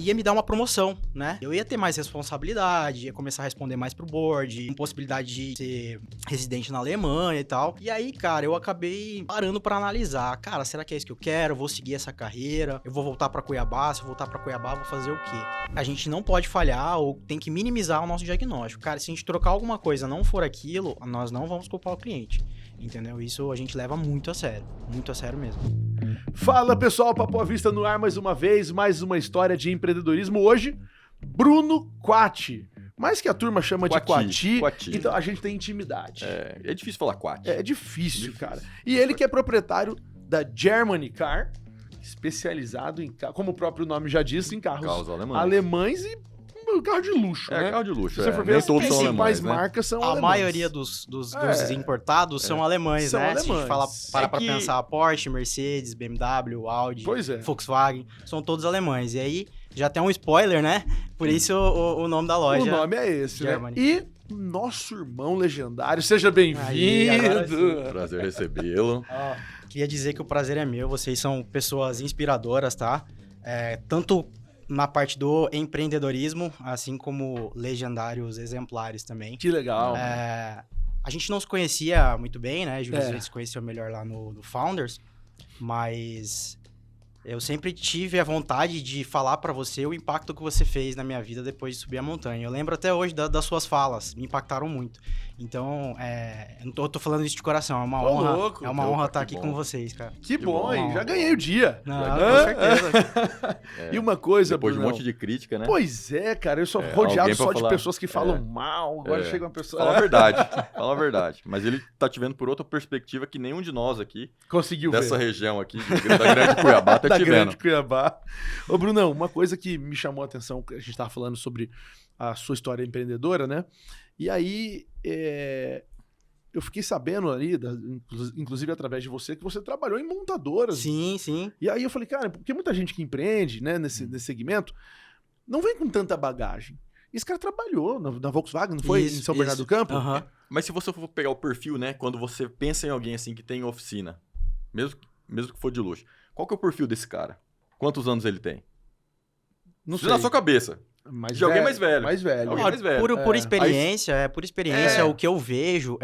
ia me dar uma promoção, né? Eu ia ter mais responsabilidade, ia começar a responder mais pro board, com possibilidade de ser residente na Alemanha e tal. E aí, cara, eu acabei parando pra analisar. Cara, será que é isso que eu quero? Eu vou seguir essa carreira? Eu vou voltar pra Cuiabá? Se eu voltar pra Cuiabá, vou fazer o quê? A gente não pode falhar ou tem que minimizar o nosso diagnóstico. Cara, se a gente trocar alguma coisa não for aquilo, nós não vamos culpar o cliente. Entendeu? Isso a gente leva muito a sério mesmo. Fala pessoal, Papo à Vista no ar mais uma vez, mais uma história de empreendedorismo. Hoje, Bruno Quatti. Mais que a turma chama de Quatti, então a gente tem intimidade. É difícil falar Quatti. É difícil, cara. E ele que é proprietário da Germany Car, especializado em, como o próprio nome já diz, em carros alemães e carro de luxo, né? Carro de luxo, Se você for ver, as principais né? marcas são alemãs. A maioria dos importados são alemães, são né? alemães. Se a gente parar pra pensar, Porsche, Mercedes, BMW, Audi, Volkswagen, são todos alemães. E aí, já tem um spoiler, né? Por isso o nome da loja. O nome é esse, Germany. Né? E nosso irmão legendário, seja bem-vindo. Prazer recebê-lo. Queria dizer que o prazer é meu, vocês são pessoas inspiradoras, tá? Tanto na parte do empreendedorismo, assim como legendários exemplares também. Que legal. A gente não se conhecia muito bem, né? Júlio, a gente se conheceu melhor lá no Founders, mas eu sempre tive a vontade de falar pra você o impacto que você fez na minha vida depois de subir a montanha. Eu lembro até hoje das suas falas, me impactaram muito. Então, eu tô falando isso de coração, é uma honra. Louco. É uma honra estar aqui com vocês, cara. Que bom, hein? Já ganhei o dia. Não, com certeza. E uma coisa, depois Bruno, de um monte de crítica, né? Pois é, cara, eu sou rodeado só de pessoas que falam mal. Agora chega uma pessoa... Fala a verdade. Mas ele tá te vendo por outra perspectiva que nenhum de nós aqui, conseguiu dessa ver. Região aqui, da Grande Cuiabá, tá te vendo. Grande Cuiabá. Ô, Brunão, uma coisa que me chamou a atenção, a gente tava falando sobre a sua história empreendedora, né? E aí, eu fiquei sabendo ali, inclusive através de você, que você trabalhou em montadoras. Sim, sim. E aí eu falei, cara, porque muita gente que empreende, né, nesse segmento, não vem com tanta bagagem. Esse cara trabalhou na Volkswagen, não foi? Em São Bernardo do Campo? Uhum. Mas se você for pegar o perfil, né, quando você pensa em alguém assim que tem oficina, mesmo que for de luxo, qual que é o perfil desse cara? Quantos anos ele tem? Não sei. Na sua cabeça. De alguém mais velho. Mais velho. Alguém mais velho. Por experiência, o que eu vejo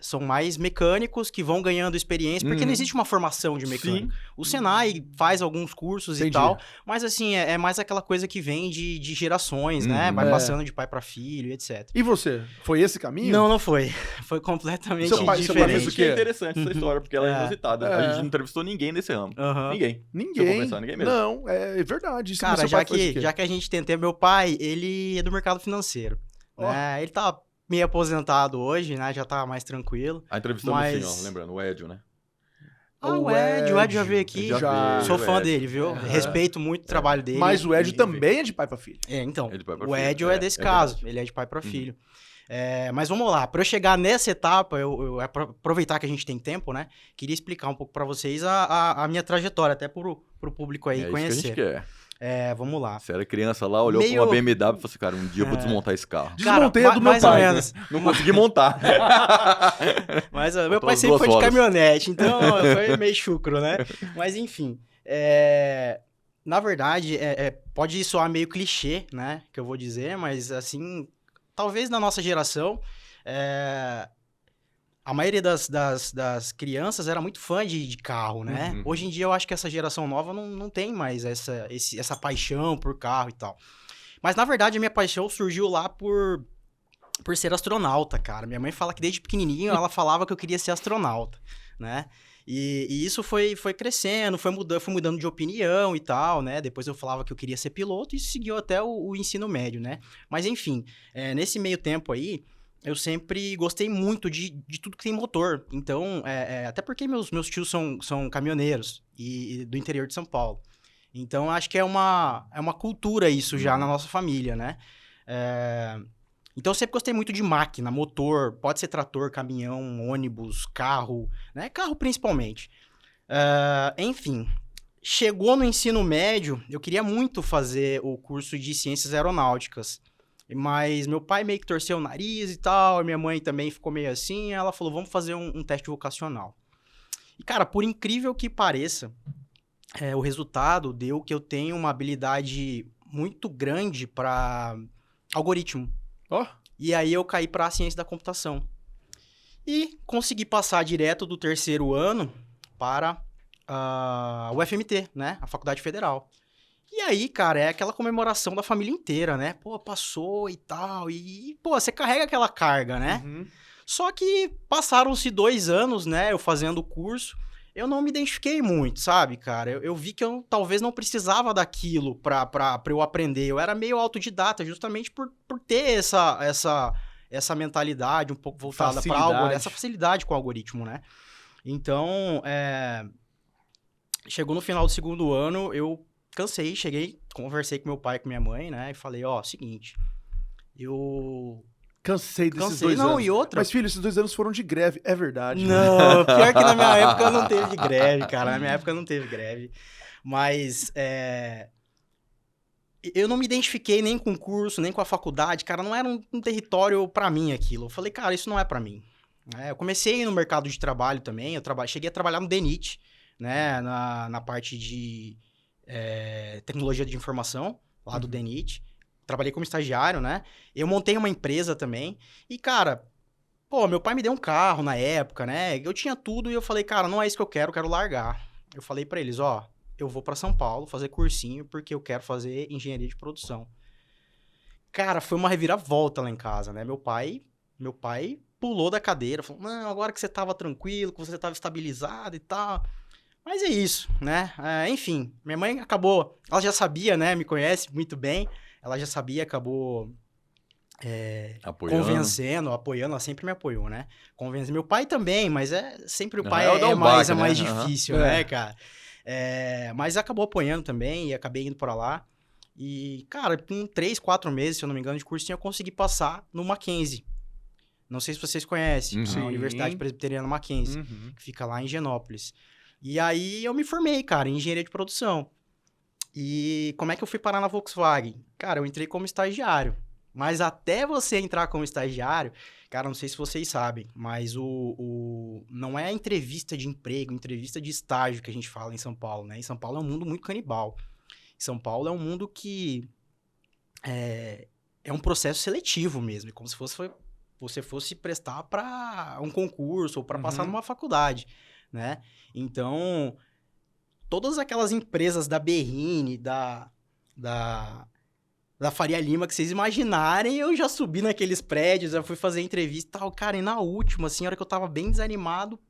são mais mecânicos que vão ganhando experiência, porque não existe uma formação de mecânico. Sim. O Senai faz alguns cursos e tal, mas assim, é mais aquela coisa que vem de gerações, né? Vai passando de pai para filho, etc. E você? Foi esse caminho? Não foi. Foi completamente diferente. Seu pai fez o quê? É interessante essa história, porque ela é inusitada. A gente não entrevistou ninguém nesse ramo. Ninguém. Ninguém mesmo. Não, é verdade. Isso. Cara, já que a gente tem meu pai, ele é do mercado financeiro. Né? Ele tá meio aposentado hoje, né? Já tá mais tranquilo. Entrevistamos o senhor, lembrando, o Edio, né? O Edio já veio aqui. Sou fã dele, viu? Respeito muito o trabalho dele. Mas o Edio também é de pai pra filho. Então. O Edio é desse caso. Ele é de pai pra filho. Mas vamos lá, para eu chegar nessa etapa, eu aproveitar que a gente tem tempo, né? Queria explicar um pouco para vocês a minha trajetória, até pro público aí conhecer. Isso que a gente quer. Vamos lá. Você era criança lá, olhou pra uma BMW e falou assim, cara, um dia eu vou desmontar esse carro. Desmontei a do meu pai. Né? Não consegui montar. Mas meu pai sempre foi de caminhonete, então foi meio chucro, né? Mas enfim, na verdade, pode soar meio clichê, né? Que eu vou dizer, mas assim, talvez na nossa geração, a maioria das crianças era muito fã de carro, né? Hoje em dia, eu acho que essa geração nova não tem mais essa paixão por carro e tal. Mas, na verdade, a minha paixão surgiu lá por ser astronauta, cara. Minha mãe fala que desde pequenininho ela falava que eu queria ser astronauta, né? E isso foi crescendo, foi mudando de opinião e tal, né? Depois eu falava que eu queria ser piloto e isso seguiu até o ensino médio, né? Mas, enfim, nesse meio tempo aí, eu sempre gostei muito de tudo que tem motor. Então, até porque meus tios são caminhoneiros e do interior de São Paulo. Então, acho que é uma cultura isso já na nossa família, né? Então, eu sempre gostei muito de máquina, motor, pode ser trator, caminhão, ônibus, carro, né? Carro principalmente. Enfim, chegou no ensino médio, eu queria muito fazer o curso de Ciências Aeronáuticas. Mas meu pai meio que torceu o nariz e tal, minha mãe também ficou meio assim, ela falou, vamos fazer um teste vocacional. E, cara, por incrível que pareça, o resultado deu que eu tenho uma habilidade muito grande para algoritmo. Ó, E aí eu caí para a ciência da computação. E consegui passar direto do 3º ano para o FMT, né? A Faculdade Federal. E aí, cara, é aquela comemoração da família inteira, né? Pô, passou e tal. E, pô, você carrega aquela carga, né? uhum. Só que passaram-se 2 anos, né? Eu fazendo o curso. Eu não me identifiquei muito, sabe, cara? Eu vi que eu talvez não precisava daquilo pra eu aprender. Eu era meio autodidata, justamente por ter essa mentalidade um pouco voltada para algo, essa facilidade com o algoritmo, né? Então, chegou no final do 2º ano, eu cansei, cheguei, conversei com meu pai e com minha mãe, né? E falei, ó, seguinte, eu... Cansei desses 2 anos. Não, e outra... Mas, filho, esses 2 anos foram de greve, é verdade. Não, pior que na minha época não teve greve, cara. Na minha época não teve greve. Mas, eu não me identifiquei nem com o curso, nem com a faculdade. Cara, não era um território pra mim aquilo. Eu falei, cara, isso não é pra mim. Eu comecei no mercado de trabalho também. Cheguei a trabalhar no DENIT, né? Na parte de tecnologia de informação, lá do DENIT. Trabalhei como estagiário, né? Eu montei uma empresa também. E, cara, pô, meu pai me deu um carro na época, né? Eu tinha tudo e eu falei, cara, não é isso que eu quero largar. Eu falei pra eles, ó, eu vou pra São Paulo fazer cursinho porque eu quero fazer engenharia de produção. Cara, foi uma reviravolta lá em casa, né? Meu pai pulou da cadeira, falou, não, agora que você tava tranquilo, que você tava estabilizado e tal... Mas é isso, né? Enfim, minha mãe acabou... Ela já sabia, né? Me conhece muito bem. Ela já sabia, acabou convencendo, apoiando. Ela sempre me apoiou, né? Convencendo. Meu pai também, mas sempre o pai é mais difícil, né, cara? Mas acabou apoiando também e acabei indo pra lá. E, cara, com 3, 4 meses, se eu não me engano, de cursinho, eu consegui passar no Mackenzie. Não sei se vocês conhecem, a Universidade Presbiteriana Mackenzie, que fica lá em Higienópolis. E aí eu me formei, cara, em engenharia de produção. E como é que eu fui parar na Volkswagen? Cara, eu entrei como estagiário. Mas até você entrar como estagiário, cara, não sei se vocês sabem, mas não é a entrevista de emprego, entrevista de estágio que a gente fala em São Paulo, né? Em São Paulo é um mundo muito canibal. Em São Paulo é um mundo que é um processo seletivo mesmo, é como se você fosse prestar para um concurso ou para passar numa faculdade, né? Então, todas aquelas empresas da Berrini, da Faria Lima, que vocês imaginarem, eu já subi naqueles prédios, já fui fazer entrevista e tal. Cara, e na última, assim, a hora que eu tava bem desanimado,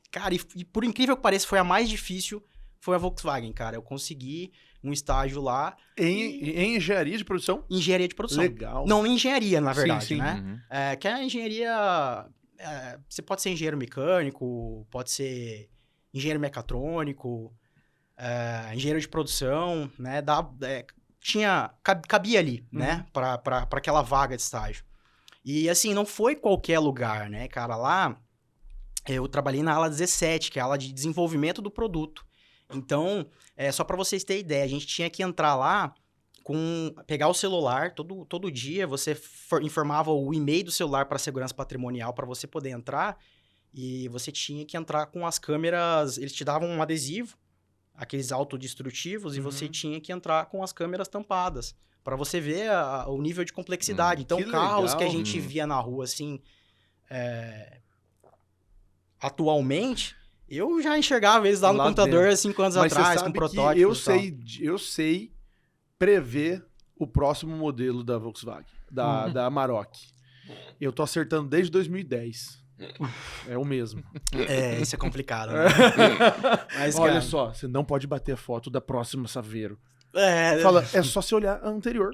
cara, e por incrível que pareça, foi a mais difícil, foi a Volkswagen, cara. Eu consegui um estágio lá. Em engenharia de produção? Engenharia de produção. Legal. Não, em engenharia, na verdade, sim. né? Que a engenharia... você pode ser engenheiro mecânico, pode ser engenheiro mecatrônico, engenheiro de produção, né? Cabia ali, né? Para aquela vaga de estágio. E, assim, não foi qualquer lugar, né, cara? Lá, eu trabalhei na ala 17, que é a ala de desenvolvimento do produto. Então, só para vocês terem ideia, a gente tinha que entrar lá pegar o celular, todo dia você informava o e-mail do celular para a segurança patrimonial para você poder entrar, e você tinha que entrar com as câmeras, eles te davam um adesivo, aqueles autodestrutivos, e você tinha que entrar com as câmeras tampadas, para você ver o nível de complexidade. Então, carros que a gente via na rua, assim, atualmente, eu já enxergava eles lá no computador há 5 anos atrás, com protótipos. Eu sei prever o próximo modelo da Volkswagen, da Amarok. Eu tô acertando desde 2010. É o mesmo. Isso é complicado, né? Mas, olha cara, só, você não pode bater foto da próxima Saveiro. Fala, é só você olhar a anterior.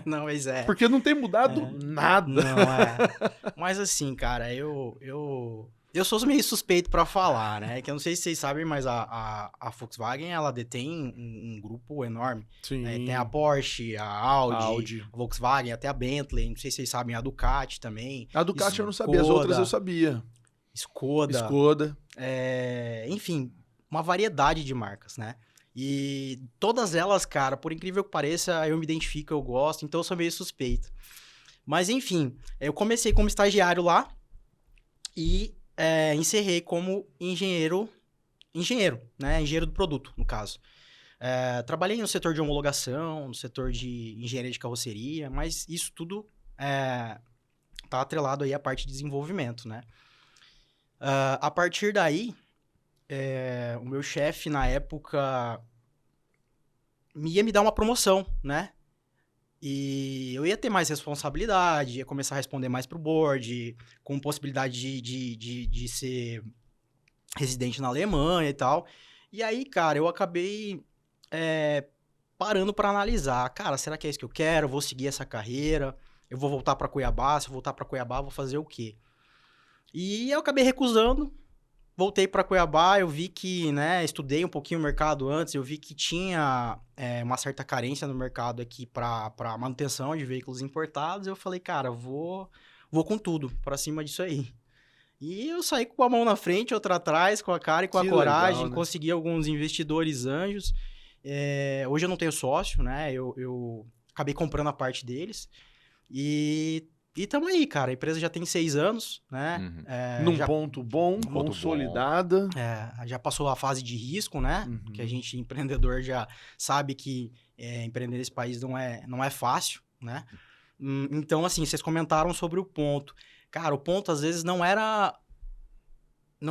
Não, mas Porque não tem mudado nada. Não, Mas assim, cara, eu sou meio suspeito pra falar, né? Que eu não sei se vocês sabem, mas a Volkswagen, ela detém um grupo enorme. Sim. Né? Tem a Porsche, a Audi, a Volkswagen, até a Bentley. Não sei se vocês sabem, a Ducati também. A Ducati eu não sabia, as outras eu sabia. Skoda. Enfim, uma variedade de marcas, né? E todas elas, cara, por incrível que pareça, eu me identifico, eu gosto, então eu sou meio suspeito. Mas enfim, eu comecei como estagiário lá e encerrei como engenheiro, né? Engenheiro do produto, no caso. Trabalhei no setor de homologação, no setor de engenharia de carroceria, mas isso tudo tá atrelado aí à parte de desenvolvimento, né? A partir daí, o meu chefe, na época, ia me dar uma promoção, né? E eu ia ter mais responsabilidade, ia começar a responder mais pro board, com possibilidade de ser residente na Alemanha e tal. E aí, cara, eu acabei parando para analisar. Cara, será que é isso que eu quero? Eu vou seguir essa carreira? Eu vou voltar para Cuiabá? Se eu voltar para Cuiabá, eu vou fazer o quê? E eu acabei recusando. Voltei para Cuiabá, eu vi que, né, estudei um pouquinho o mercado antes, eu vi que tinha uma certa carência no mercado aqui para manutenção de veículos importados. Eu falei, cara, vou com tudo para cima disso aí. E eu saí com a mão na frente, outra atrás, com a cara e com a coragem, legal, né? Consegui alguns investidores anjos. Hoje eu não tenho sócio, né? Eu acabei comprando a parte deles. E tamo aí, cara. A empresa já tem 6 anos, né? Num ponto bom, consolidada. Já passou a fase de risco, né? Que a gente, empreendedor, já sabe que empreender nesse país não é fácil, né? Então, assim, vocês comentaram sobre o ponto. Cara, o ponto, às vezes, não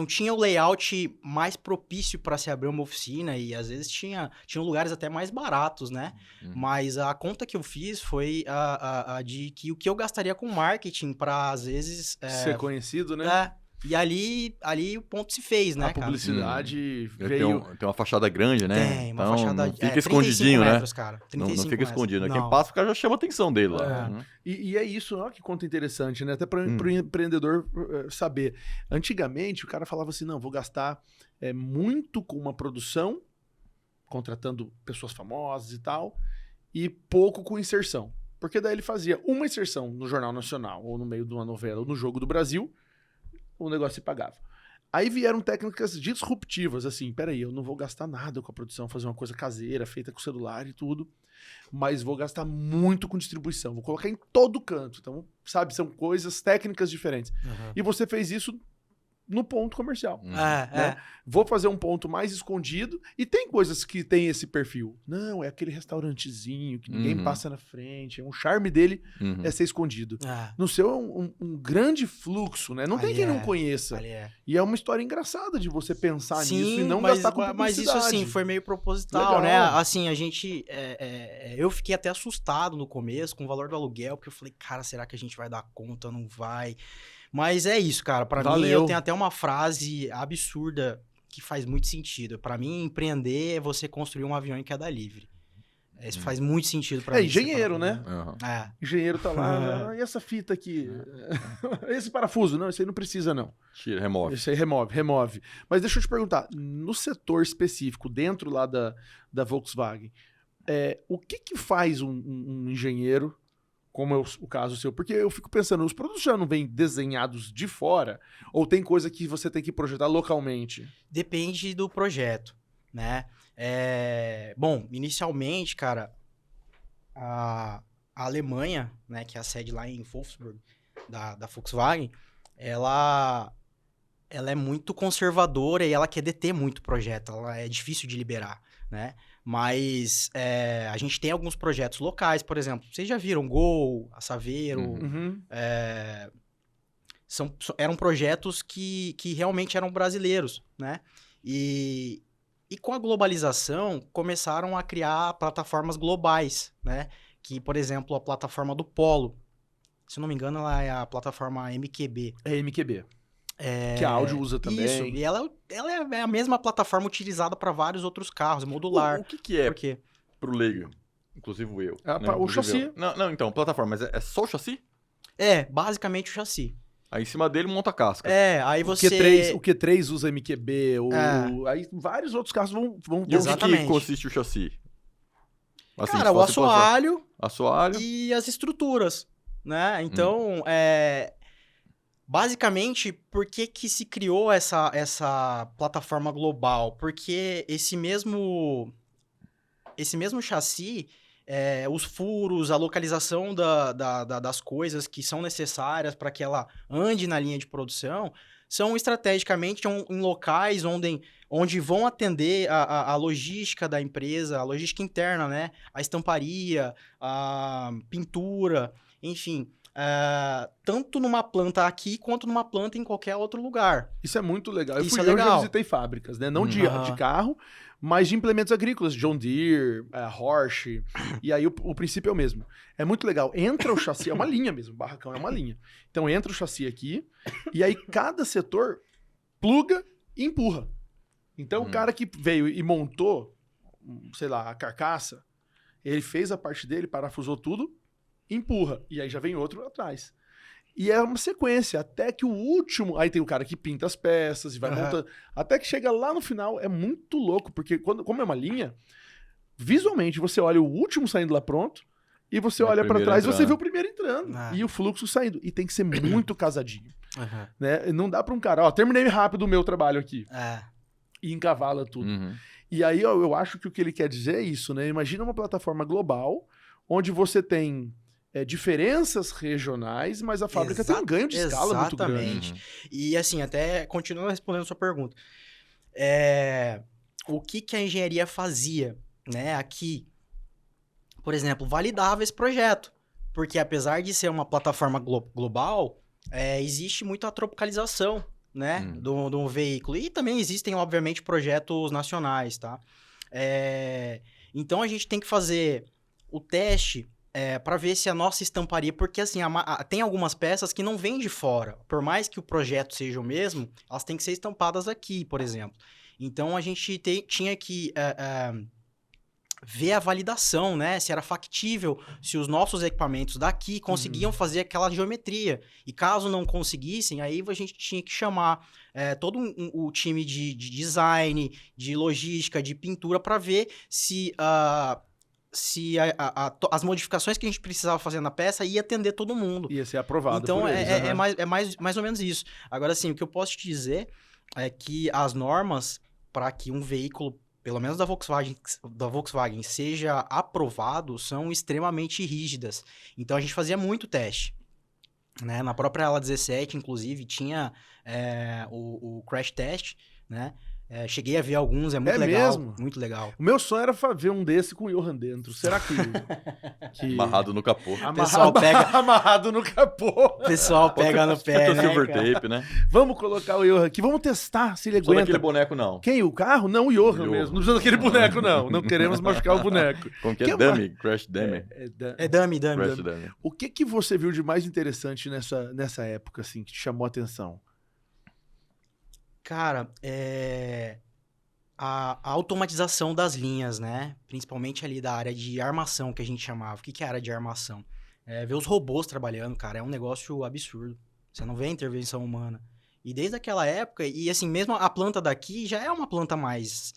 tinha o layout mais propício para se abrir uma oficina e, às vezes, tinham lugares até mais baratos, né? Mas a conta que eu fiz foi a de que o que eu gastaria com marketing para, às vezes... ser conhecido, né? E ali o ponto se fez, né, cara? A publicidade veio... Tem uma fachada grande, né? Tem, uma fachada... Não fica escondidinho, metros, né? Cara, não fica metros. escondido. Quem passa, o cara já chama a atenção dele lá. E é isso, ó, que conta interessante, né? Até para o empreendedor saber. Antigamente, o cara falava assim, não, vou gastar muito com uma produção, contratando pessoas famosas e tal, e pouco com inserção. Porque daí ele fazia uma inserção no Jornal Nacional, ou no meio de uma novela, ou no Jogo do Brasil, o negócio se pagava. Aí vieram técnicas disruptivas, assim, peraí, eu não vou gastar nada com a produção, fazer uma coisa caseira, feita com celular e tudo, mas vou gastar muito com distribuição, vou colocar em todo canto. Então, sabe, são coisas, técnicas diferentes. E você fez isso no ponto comercial. Né? Vou fazer um ponto mais escondido, e tem coisas que tem esse perfil. Não, é aquele restaurantezinho que ninguém passa na frente, um charme dele é ser escondido. No seu é um grande fluxo, né? Não tem quem não conheça. E é uma história engraçada de você pensar nisso e não gastar com publicidade. Mas isso, assim, foi meio proposital, né? Assim, a gente... eu fiquei até assustado no começo com o valor do aluguel, porque eu falei, cara, será que a gente vai dar conta? Não vai... Mas é isso, cara. Pra mim, eu tenho até uma frase absurda que faz muito sentido. Pra mim, empreender é você construir um avião em queda livre. Isso faz muito sentido pra mim. É engenheiro, né? Engenheiro tá lá, e essa fita aqui? Esse parafuso? Não, esse aí não precisa, não. Tira, remove. Esse aí remove. Mas deixa eu te perguntar, no setor específico, dentro lá da Volkswagen, o que faz um engenheiro, como é o caso seu? Porque eu fico pensando, os produtos já não vêm desenhados de fora? Ou tem coisa que você tem que projetar localmente? Depende do projeto, né? Bom, inicialmente, cara, a Alemanha, né, que é a sede lá em Wolfsburg, da Volkswagen, ela é muito conservadora e ela quer deter muito projeto, ela é difícil de liberar, né? Mas a gente tem alguns projetos locais, por exemplo, vocês já viram Gol, a Saveiro, eram projetos que realmente eram brasileiros, né? E com a globalização, começaram a criar plataformas globais, né? Que, por exemplo, a plataforma do Polo, se não me engano, ela é a plataforma MQB. É MQB. Que a Audi usa também. Isso, e ela é a mesma plataforma utilizada para vários outros carros, modular. O que é Por quê? Pro leigo? Inclusive eu. O chassi. Não, então, plataforma, mas é só o chassi? Basicamente o chassi. Aí em cima dele monta a casca. Aí você... O Q3 usa MQB, aí vários outros carros vão E o que consiste o chassi? Assim, cara, o assoalho assoalho e as estruturas, né? Então, basicamente, por que se criou essa plataforma global? Porque esse mesmo chassi, os furos, a localização das coisas que são necessárias para que ela ande na linha de produção, são estrategicamente em locais onde vão atender a logística da empresa, a logística interna, né? A estamparia, a pintura, enfim. Tanto numa planta aqui, quanto numa planta em qualquer outro lugar. Isso é muito legal. Eu Isso é já legal. visitei fábricas, né? Não de carro, mas de implementos agrícolas, John Deere, Horsch, e aí o princípio é o mesmo. É muito legal. Entra o chassi, é uma linha mesmo, o barracão é uma linha. Então entra o chassi aqui, e aí cada setor pluga e empurra. Então o cara que veio e montou, sei lá, a carcaça, ele fez a parte dele, parafusou tudo, empurra, e aí já vem outro atrás. E é uma sequência, até que o último... Aí tem o cara que pinta as peças e vai montando. Até que chega lá no final, é muito louco, porque como é uma linha, visualmente você olha o último saindo lá pronto, e você olha pra trás e você vê o primeiro entrando. E o fluxo saindo. E tem que ser muito casadinho. Né? Não dá pra um cara, terminei rápido o meu trabalho aqui. E encavala tudo. E aí eu acho que o que ele quer dizer é isso, né? Imagina uma plataforma global, onde você tem... diferenças regionais, mas a fábrica tem um ganho de escala muito grande. E assim, até continuando respondendo a sua pergunta, o que a engenharia fazia, né, aqui? Por exemplo, validava esse projeto, porque apesar de ser uma plataforma global, existe muita tropicalização, né, do veículo. E também existem, obviamente, projetos nacionais, tá? Então a gente tem que fazer o teste para ver se a nossa estamparia... Porque, assim, tem algumas peças que não vêm de fora. Por mais que o projeto seja o mesmo, elas têm que ser estampadas aqui, por exemplo. Então, a gente tinha que ver a validação, né? Se era factível, se os nossos equipamentos daqui conseguiam fazer aquela geometria. E caso não conseguissem, aí a gente tinha que chamar todo o time de design, de logística, de pintura, para ver se as modificações que a gente precisava fazer na peça ia atender todo mundo. Ia ser aprovado então, por eles. É mais ou menos isso. Agora, assim, o que eu posso te dizer é que as normas para que um veículo, pelo menos da Volkswagen, seja aprovado, são extremamente rígidas. Então, a gente fazia muito teste. Né? Na própria ala 17, inclusive, tinha o crash test, né? Cheguei a ver alguns, é muito legal. Mesmo? Muito legal. O meu sonho era ver um desse com o Johan dentro. Será que... Amarrado no capô. Amarrado no capô. O pessoal pega no pé, né, silver tape, né? Vamos colocar o Johan aqui. Vamos testar se ele aguenta. Não daquele boneco, não. Quem? O carro? Não, o Johan mesmo. Não precisa daquele boneco, não. Não queremos machucar o boneco. Como que é? Dummy? Crash Dummy. Dummy. Crash Dummy. O que você viu de mais interessante nessa época, assim, que te chamou a atenção? Cara, a automatização das linhas, né? Principalmente ali da área de armação, que a gente chamava. O que é a área de armação? Ver os robôs trabalhando, cara, é um negócio absurdo. Você não vê a intervenção humana. E desde aquela época, e assim, mesmo a planta daqui já é uma planta mais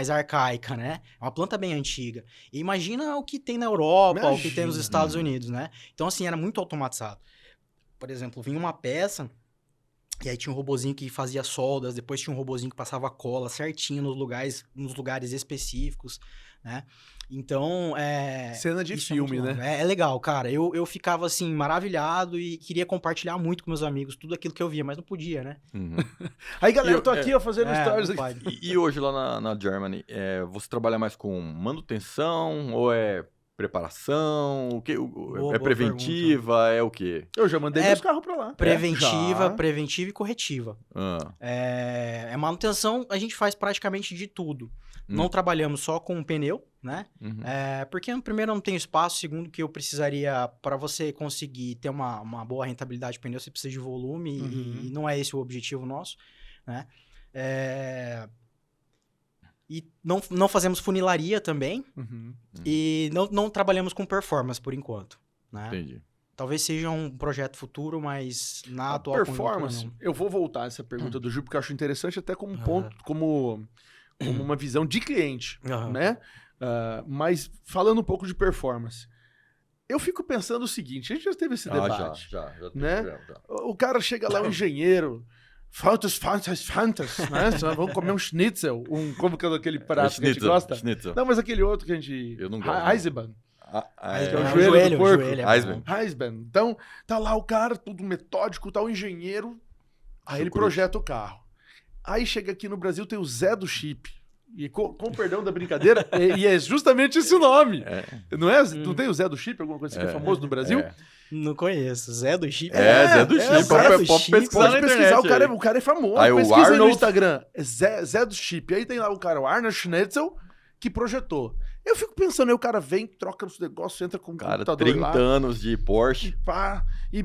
arcaica, né? É uma planta bem antiga. E imagina o que tem na Europa, o que tem nos Estados Unidos, né? Então, assim, era muito automatizado. Por exemplo, vinha uma peça... E aí tinha um robozinho que fazia soldas, depois tinha um robozinho que passava cola certinho nos lugares específicos, né? Então, cena de filme, né? É legal, cara. Eu ficava, assim, maravilhado e queria compartilhar muito com meus amigos tudo aquilo que eu via, mas não podia, né? Aí, galera, eu tô aqui, fazendo stories aqui. E hoje, lá na Germany, você trabalha mais com manutenção ou preparação? O que? É preventiva? Pergunta. É o quê? Eu já mandei meus carros pra lá. Preventiva e corretiva. Manutenção, a gente faz praticamente de tudo. Não trabalhamos só com pneu, né? Porque, primeiro, não tem espaço. Segundo, que eu precisaria, para você conseguir ter uma boa rentabilidade de pneu, você precisa de volume e não é esse o objetivo nosso, né? E não fazemos funilaria também. E não trabalhamos com performance, por enquanto. Né? Entendi. Talvez seja um projeto futuro, mas na atual performance, eu vou voltar a essa pergunta do Gil, porque eu acho interessante até como ponto, como uma visão de cliente, né? Mas falando um pouco de performance, eu fico pensando o seguinte, a gente já teve esse debate. Já né? O cara chega lá, o engenheiro... Fantas, né? Vamos comer um schnitzel, como que é aquele prato que a gente gosta? Schnitzel. Não, mas aquele outro que a gente... Eu não gosto. Eisenbahn. Que é o joelho do porco. Eisbein. Então, tá lá o cara, tudo metódico, tá o engenheiro Aí ele projeta o carro. Aí chega aqui no Brasil, tem o Zé do Chip. E com perdão da brincadeira, e é justamente esse o nome. Não é? Não tem o Zé do Chip, alguma coisa que é famoso no Brasil? Não conheço. Zé do Chip? Zé do Chip. Pode pesquisar na internet. O cara é famoso. Aí pesquisa o Arnold... no Instagram. Zé do Chip. Aí tem lá o cara, o Arnold Schnitzel, que projetou. Eu fico pensando, aí o cara vem, troca os negócios, entra com o computador 30 lá. anos de Porsche. E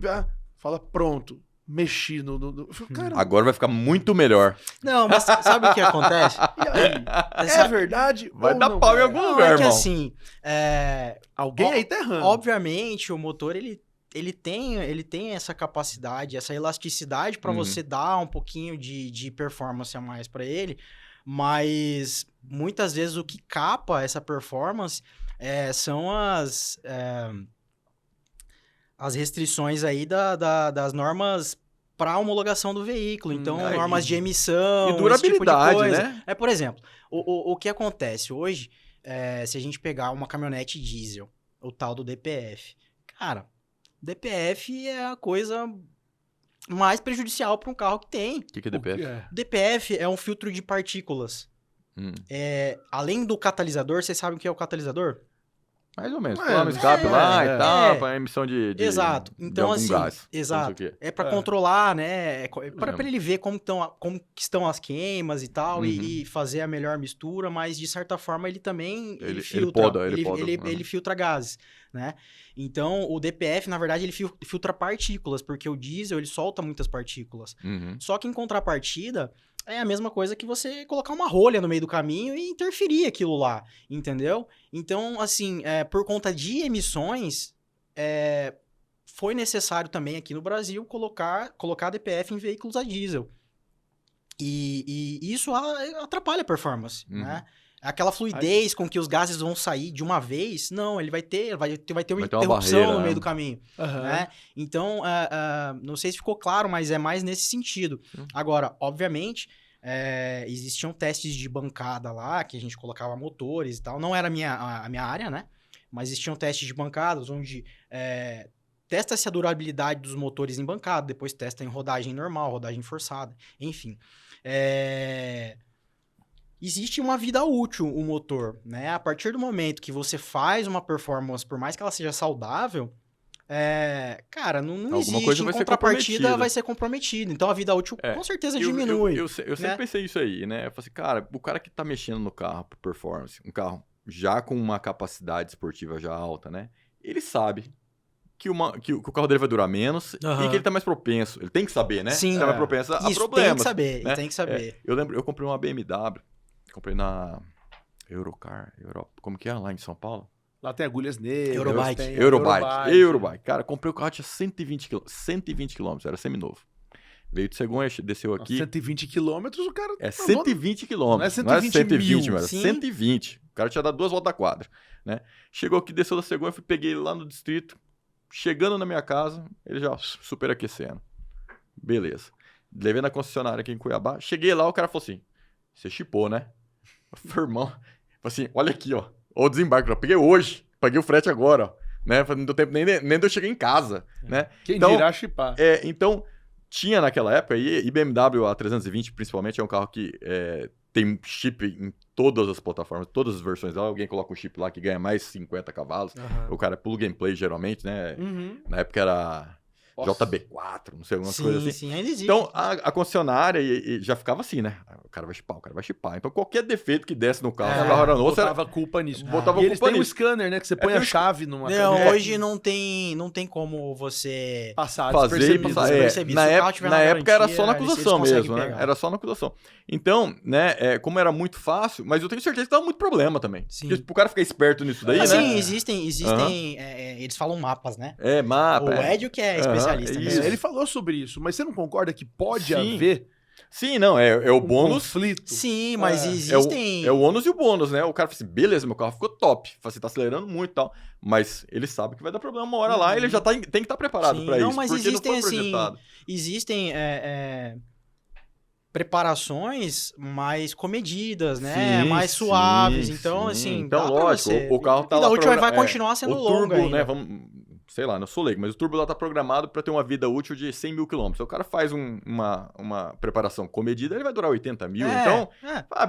fala, pronto. Mexi no... Cara, agora vai ficar muito melhor. Não, mas sabe o que acontece? E aí? É verdade? Vai ou dar não pau em é? algum lugar, É que irmão. assim, Alguém aí tá errando. obviamente o motor ele tem essa capacidade, essa elasticidade para você dar um pouquinho de performance a mais para ele, mas muitas vezes o que capa essa performance são as restrições aí das normas para homologação do veículo. Então, normas de emissão, e durabilidade, esse tipo de coisa. né? Por exemplo, o que acontece hoje, se a gente pegar uma caminhonete diesel, o tal do DPF, cara, DPF é a coisa mais prejudicial para um carro que tem. O que é DPF? DPF é um filtro de partículas. Além do catalisador, vocês sabem o que é o catalisador? Mais ou menos. Põe no escape lá e tal, para emissão de exato. Então, de algum assim, gás. exato. É para controlar, né? Para ele ver como que estão as queimas e tal, e fazer a melhor mistura, mas de certa forma ele também filtra. Ele filtra gases, né? Então, o DPF, na verdade, ele filtra partículas, porque o diesel ele solta muitas partículas. Só que em contrapartida, é a mesma coisa que você colocar uma rolha no meio do caminho e interferir aquilo lá, entendeu? Então, assim, por conta de emissões, foi necessário também aqui no Brasil colocar DPF em veículos a diesel. E isso atrapalha a performance, né? Aquela fluidez com que os gases vão sair de uma vez, não, ele vai ter uma interrupção no meio do caminho, né? Então, não sei se ficou claro, mas é mais nesse sentido. Agora, obviamente, existiam testes de bancada lá, que a gente colocava motores e tal, não era a minha área, né? Mas existiam testes de bancadas, onde testa-se a durabilidade dos motores em bancada, depois testa em rodagem normal, rodagem forçada, enfim. Existe uma vida útil o motor, né? A partir do momento que você faz uma performance, por mais que ela seja saudável, cara, não existe. Coisa em contrapartida vai ser comprometida. Então a vida útil com certeza diminui. Eu sempre pensei isso aí, né? Eu falei assim, cara, o cara que tá mexendo no carro por performance, um carro já com uma capacidade esportiva já alta, né? Ele sabe que o carro dele vai durar menos e que ele tá mais propenso. Ele tem que saber, né? Sim. Ele tá mais propenso a problemas. Tem que saber, né? tem que saber. Eu lembro, eu comprei uma BMW, comprei na Eurocar, como que é lá em São Paulo? Lá tem agulhas negras. Eurobike. Cara, comprei o carro, tinha 120 km, era seminovo. Veio de Cegonha, desceu aqui. 120 quilômetros, o cara... 120 km. Não é 120 mil. Mas 120. O cara tinha dado 2 voltas da quadra, né? Chegou aqui, desceu da Cegonha, peguei ele lá no distrito. Chegando na minha casa, ele já superaquecendo. Beleza. Levei na concessionária aqui em Cuiabá. Cheguei lá, o cara falou assim, você chipou, né? Eu falei, irmão, assim, olha aqui, ó. Ó o desembarque, eu peguei hoje. Paguei o frete agora, ó. Né? Não deu tempo nem de eu chegar em casa, né? Quem dirá chipar. Então, tinha naquela época, e BMW A320 principalmente, é um carro que tem chip em todas as plataformas, todas as versões dela. Alguém coloca um chip lá que ganha mais 50 cavalos. O cara é plug and play, geralmente, né? Na época era JB4, não sei, alguma coisa assim. Sim, ainda existe. Então, a concessionária já ficava assim, né? O cara vai chipar. Então, qualquer defeito que desse no carro, o carro era novo, botava culpa nisso. Botava e eles culpa têm um nisso. scanner, né? Que você põe a chave numa câmera. Hoje não tem como você passar despercebido. Na época era só na acusação mesmo, né? Era só na acusação. Então, né, como era muito fácil, mas eu tenho certeza que dava muito problema também. Sim. Porque pro cara ficar esperto nisso daí, né? Sim, existem eles falam mapas, né? Mapa. O Edio que é especialista nisso. Ele falou sobre isso, mas você não concorda que pode haver... Sim, não, é o bônus. Conflito. Sim, mas existem... É o ônus e o bônus, né? O cara fala assim, beleza, meu carro ficou top. Você tá acelerando muito e tal. Mas ele sabe que vai dar problema uma hora lá e ele já tem que estar preparado para isso. Não, mas porque existem, não foi projetado. Existem preparações mais comedidas, né? Mais suaves. Então, assim, então, lógico, o carro tá lá... A última vai continuar sendo longa turbo, ainda. né? Vamos sei lá, não sou leigo, mas o turbo lá tá programado para ter uma vida útil de 100 mil quilômetros. Se o cara faz uma preparação comedida, ele vai durar 80 mil. Então,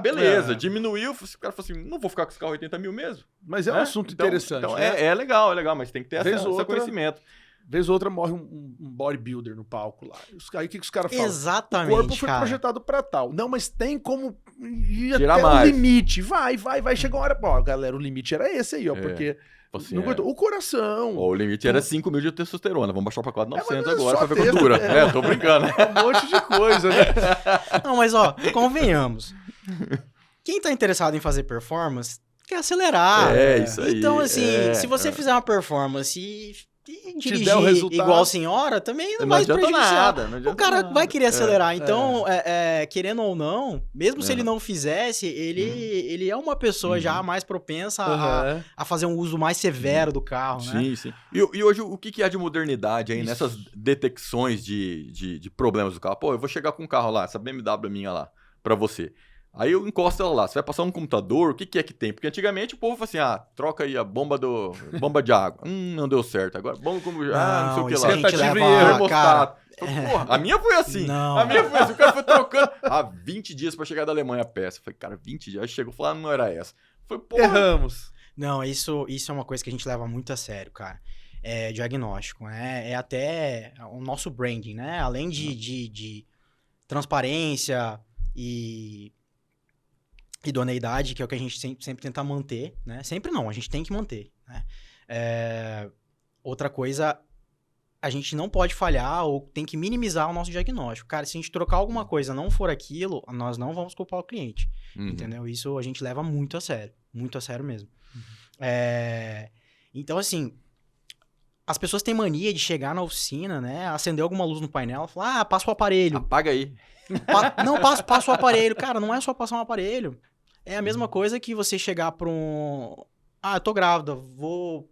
beleza, diminuiu. O cara falou assim, não vou ficar com esse carro 80 mil mesmo. Mas é um assunto interessante. Então, né? é legal, mas tem que ter esse conhecimento. Vez ou outra morre um bodybuilder no palco lá. Aí o que os caras falam? Exatamente, o corpo foi projetado pra tal. Não, mas tem como ir tirar até mais. o limite. Vai. Chega uma hora. Ó, galera, o limite era esse aí, ó. Porque assim, não aguentou. O coração. O limite era 5 mil de testosterona. Vamos baixar pra 4.900 agora só pra ver quanto dura. Tô brincando. Um monte de coisa, né? Não, mas ó, convenhamos. Quem tá interessado em fazer performance quer acelerar. Isso aí. Então, assim, se você fizer uma performance e dirigir igual a senhora, também não vai prejudicar. O cara vai querer acelerar. Então, querendo ou não, mesmo se ele não fizesse, ele é uma pessoa já mais propensa a fazer um uso mais severo do carro, né? Sim. E hoje, o que há de modernidade aí nessas detecções de problemas do carro? Pô, eu vou chegar com um carro lá, essa BMW minha lá, pra você. Aí eu encosto ela lá, você vai passar um computador, o que é que tem? Porque antigamente o povo fala assim, troca aí a bomba de água. Não deu certo. Agora, bomba como... não sei o que lá. Tentativa e erro, cara. Porra, a minha foi assim. O cara foi trocando. 20 dias pra chegar da Alemanha a peça. Eu falei, cara, 20 dias. Aí chegou e falou, não era essa. Foi, porra. Erramos. Não, isso é uma coisa que a gente leva muito a sério, cara. É diagnóstico, né? É até o nosso branding, né? Além de transparência e idoneidade, que é o que a gente sempre tenta manter, né? Sempre não, a gente tem que manter, né? Outra coisa, a gente não pode falhar ou tem que minimizar o nosso diagnóstico. Cara, se a gente trocar alguma coisa não for aquilo, nós não vamos culpar o cliente, entendeu? Isso a gente leva muito a sério mesmo. Então, assim, as pessoas têm mania de chegar na oficina, né? Acender alguma luz no painel e falar, passa o aparelho. Apaga aí. Não, passa o aparelho. Cara, não é só passar um aparelho. É a mesma coisa que você chegar pra um... eu tô grávida,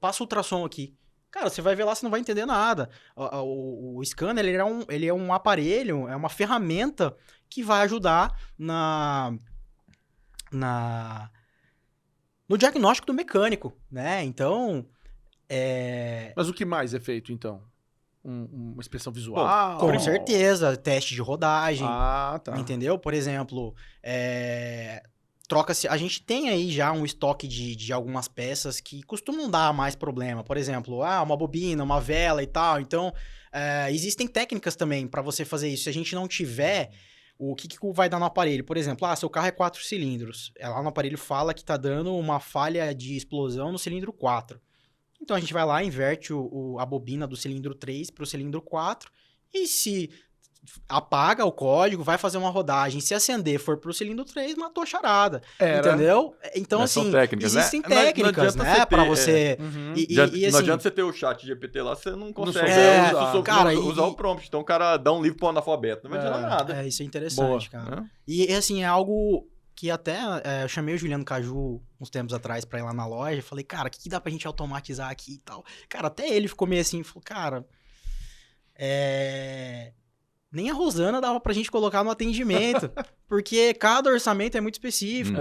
passa o ultrassom aqui. Cara, você vai ver lá, você não vai entender nada. O scanner, ele é um aparelho, é uma ferramenta que vai ajudar no diagnóstico do mecânico, né? Então, Mas o que mais é feito, então? Uma inspeção visual? Com certeza, teste de rodagem. Tá. Entendeu? Por exemplo, troca-se... A gente tem aí já um estoque de algumas peças que costumam dar mais problema. Por exemplo, uma bobina, uma vela e tal. Então, existem técnicas também para você fazer isso. Se a gente não tiver, o que vai dar no aparelho? Por exemplo, seu carro é 4 cilindros. Lá no aparelho fala que tá dando uma falha de explosão no cilindro 4. Então, a gente vai lá, inverte a bobina do cilindro 3 para o cilindro 4. E se apaga o código, vai fazer uma rodagem. Se acender for pro cilindro 3, matou a charada. Entendeu? Então, assim, técnicas, existem né? técnicas, né? Pra você... Não adianta você ter o chat GPT lá, você não consegue usar o prompt. Então, o cara dá um livro pro analfabeto. Não adianta nada. Isso é interessante, cara. E, assim, é algo que até eu chamei o Juliano Caju uns tempos atrás pra ir lá na loja e falei, cara, o que dá pra gente automatizar aqui e tal? Cara, até ele ficou meio assim, falou, cara... Nem a Rosana dava pra gente colocar no atendimento, porque cada orçamento é muito específico,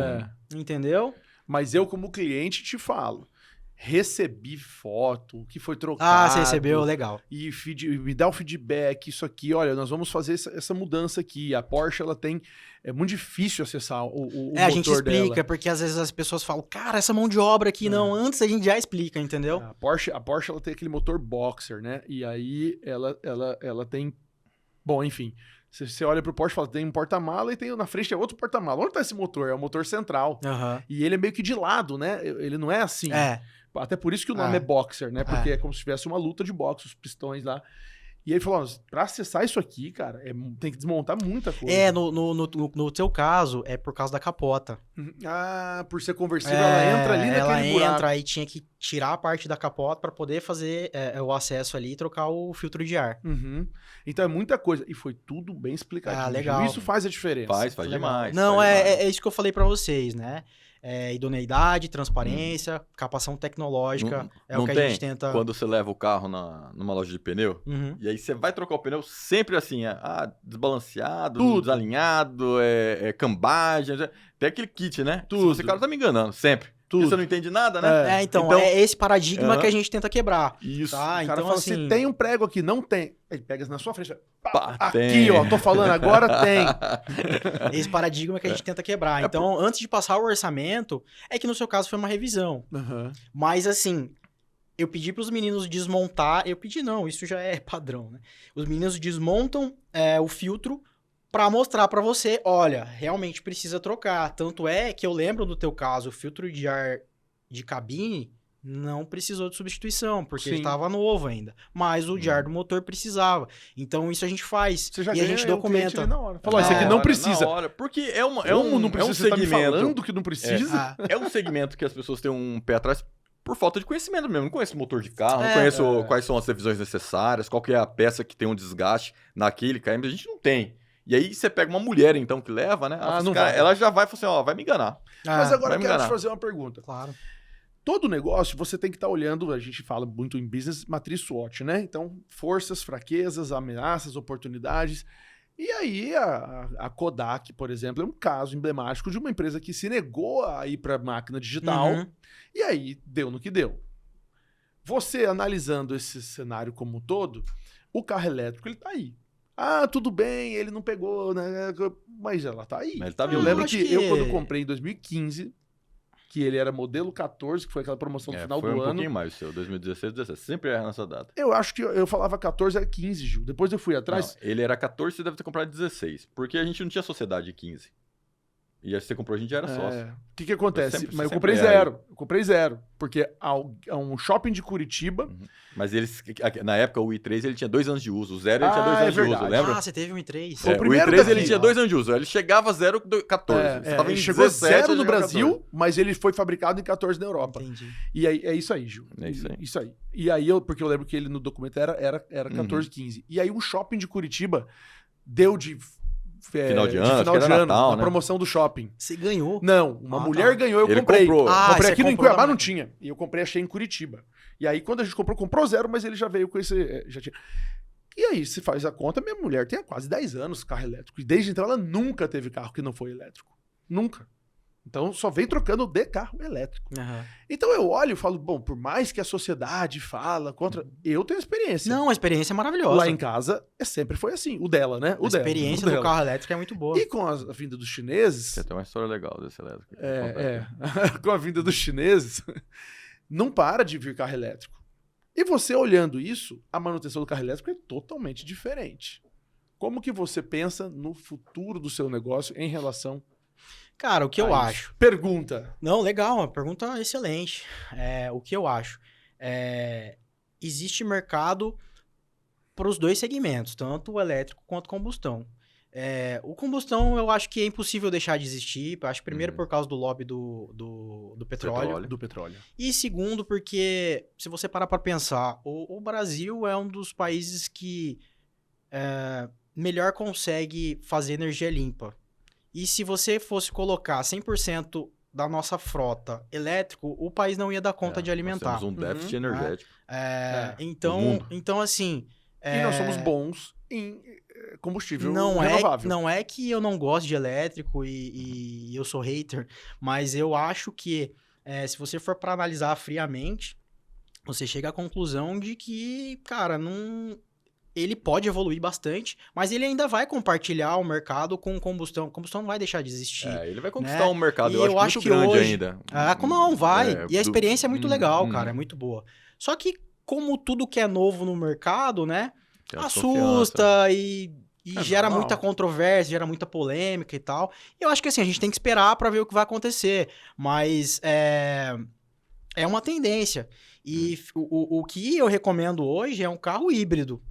entendeu? Mas eu, como cliente, te falo, recebi foto, que foi trocado. Você recebeu, legal. E me dá o feedback, isso aqui, olha, nós vamos fazer essa mudança aqui. A Porsche, ela tem... É muito difícil acessar o motor dela. A gente explica, porque às vezes as pessoas falam, cara, essa mão de obra aqui, não, antes a gente já explica, entendeu? A Porsche, ela tem aquele motor boxer, né? E aí, ela tem... Bom, enfim, você olha pro Porsche e fala, tem um porta-mala e tem na frente é outro porta-mala. Onde tá esse motor? É o motor central. E ele é meio que de lado, né? Ele não é assim. Até por isso que o nome é boxer, né? Porque é como se tivesse uma luta de boxe, os pistões lá. E aí ele falou, pra acessar isso aqui, cara, tem que desmontar muita coisa. No teu caso, é por causa da capota. Por ser conversível, ela entra ali naquele buraco. Ela entra, aí tinha que tirar a parte da capota pra poder fazer o acesso ali e trocar o filtro de ar. Então é muita coisa. E foi tudo bem explicadinho. Legal. Isso faz a diferença. Faz demais. Não, é isso que eu falei pra vocês, né? Idoneidade, transparência, capacitação tecnológica, o que a gente tenta... Quando você leva o carro numa loja de pneu, e aí você vai trocar o pneu, sempre assim, desbalanceado, desalinhado, cambagem, tem aquele kit, né? Tudo. Esse cara tá me enganando, sempre. Porque você não entende nada, né? Então, é esse paradigma que a gente tenta quebrar. Isso. Tá? O cara Então, fala, assim... se tem um prego aqui, não tem. Ele pega na sua frente. Pá, aqui, tem. ó, tô falando, agora tem. Esse paradigma que a gente tenta quebrar. Então, antes de passar o orçamento, é que no seu caso foi uma revisão. Uhum. Mas, assim, eu pedi para os meninos desmontar... Eu pedi não, isso já é padrão, né? Os meninos desmontam o filtro para mostrar para você, olha, realmente precisa trocar. Tanto é que eu lembro do teu caso, o filtro de ar de cabine não precisou de substituição, porque ele estava novo ainda. Mas o de ar do motor precisava. Então, isso a gente faz. Você já e a gente documenta. Na hora. Falou, isso aqui não precisa. Na hora, porque é um não precisa, segmento. Você tá me falando que não precisa? É um segmento que as pessoas têm um pé atrás por falta de conhecimento mesmo. Não conheço motor de carro, não conheço quais são as revisões necessárias, qual que é a peça que tem um desgaste naquele KM. A gente não tem. E aí você pega uma mulher, então, que leva, né? Ela já vai e fala assim, ó, vai me enganar. Mas agora eu quero te fazer uma pergunta. Claro. Todo negócio, você tem que estar olhando, a gente fala muito em business, matriz SWOT, né? Então, forças, fraquezas, ameaças, oportunidades. E aí, a Kodak, por exemplo, é um caso emblemático de uma empresa que se negou a ir para máquina digital. E aí, deu no que deu. Você, analisando esse cenário como um todo, o carro elétrico, ele tá aí. Ah, tudo bem, ele não pegou, né? Mas ela tá aí. Mas ele tá Eu vivo. lembro que eu, quando comprei em 2015, que ele era modelo 14, que foi aquela promoção no final do ano. Foi um pouquinho mais o seu, 2016, 2017. Sempre é nessa data. Eu acho que eu falava 14, era 15, Gil. Depois eu fui atrás. Não, ele era 14, você deve ter comprado 16. Porque a gente não tinha sociedade de 15. E aí você comprou, a gente já era sócio. O que acontece? Sempre, Mas eu sempre comprei é zero. Eu comprei zero. Porque há um shopping de Curitiba. Mas eles, na época, o i3 ele tinha 2 anos de uso. O zero ele tinha 2 anos de uso, lembra? Ah, você teve um i3. Foi o O primeiro i3 daqui. ele tinha 2 anos de uso. Ele chegava 0, 14. Você tava em ele chegou 17, zero no ele chegava Brasil, 14. mas ele foi fabricado em 14 na Europa. Entendi. E aí, é isso aí, Gil. É isso aí. Isso aí. E aí, porque eu lembro que ele no documento era 14, 15. E aí, um shopping de Curitiba deu de Final de ano, final acho que era de ano, Natal, na né? promoção do shopping. Você ganhou. Não, uma mulher ganhou, eu Ele comprei. comprou. Comprei você aqui no comprou Cuiabá, na não máquina. tinha. E eu comprei, achei em Curitiba. E aí, quando a gente comprou zero, mas ele já veio com esse... Já tinha. E aí, se faz a conta, minha mulher tem há quase 10 anos carro elétrico. E desde então ela nunca teve carro que não foi elétrico. Nunca. Então só vem trocando de carro elétrico. Então eu olho e falo, bom, por mais que a sociedade fala contra... Eu tenho experiência. Não, a experiência é maravilhosa. Lá em casa sempre foi assim. O dela, né? A experiência do carro elétrico é muito boa. E com a vinda dos chineses... Tem até uma história legal desse elétrico. Com a vinda dos chineses, não para de vir carro elétrico. E você olhando isso, a manutenção do carro elétrico é totalmente diferente. Como que você pensa no futuro do seu negócio em relação Cara, o que eu acho... Pergunta. Não, legal, uma pergunta excelente. O que eu acho? Existe mercado para os dois segmentos, tanto o elétrico quanto combustão. O combustão eu acho que é impossível deixar de existir. Acho que primeiro por causa do lobby do petróleo. Do petróleo. E segundo porque, se você parar para pensar, o Brasil é um dos países que melhor consegue fazer energia limpa. E se você fosse colocar 100% da nossa frota elétrico, o país não ia dar conta de alimentar. Nós temos um déficit energético. Então, assim... E nós somos bons em combustível renovável. Não é que eu não gosto de elétrico e eu sou hater, mas eu acho que se você for para analisar friamente, você chega à conclusão de que, cara, ele pode evoluir bastante, mas ele ainda vai compartilhar o mercado com combustão. Combustão não vai deixar de existir. Ele vai conquistar um mercado, E eu acho muito grande ainda. Não, vai. E a experiência é muito legal, cara, é muito boa. Só que, como tudo que é novo no mercado, né, assusta e gera muita controvérsia, gera muita polêmica e tal. E eu acho que assim, a gente tem que esperar pra ver o que vai acontecer. Mas é uma tendência. E o que eu recomendo hoje é um carro híbrido,